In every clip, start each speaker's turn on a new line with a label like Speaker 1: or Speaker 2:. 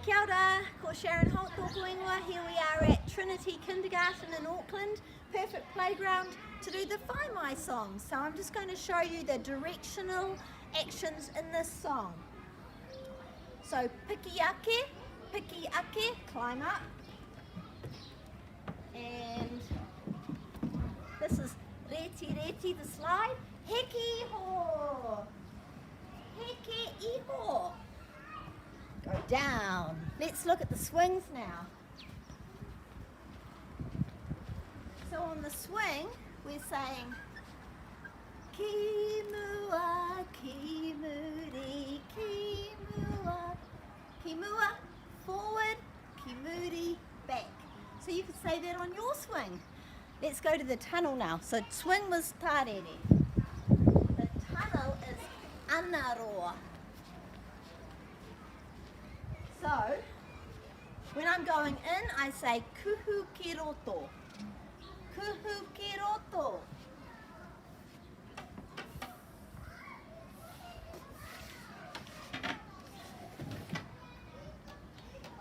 Speaker 1: Kia ora, ko Sharon Holt tōku ingoa. Here we are at Trinity Kindergarten in Auckland. Perfect playground to do the whai song. So I'm just going to show you the directional actions in this song. So piki ake, climb up. And this is reti, the slide. Heke iho, heke iho. Go down. Let's look at the swings now. So on the swing, we're saying ki mua, ki muri, ki mua. Ki mua, forward, ki muri, back. So you could say that on your swing. Let's go to the tunnel now. So swing was tarere. The tunnel is anaroa. So, when I'm going in, I say kuhu ki roto. Kuhu ki roto.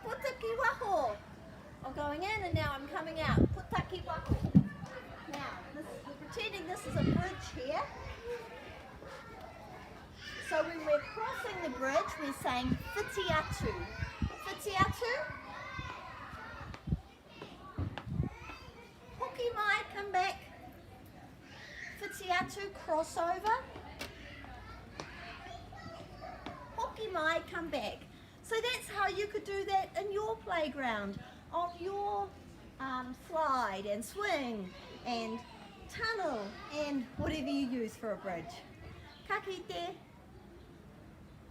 Speaker 1: Putaki waho. I'm going in and now I'm coming out. Putaki waho. Now, we're pretending this is a bridge here. So when we're crossing the bridge, we're saying whiti atu. Whiti atu. Hoki mai, come back. Whiti atu, cross over. Hoki mai, come back. So that's how you could do that in your playground, on your slide and swing and tunnel and whatever you use for a bridge. Ka kite.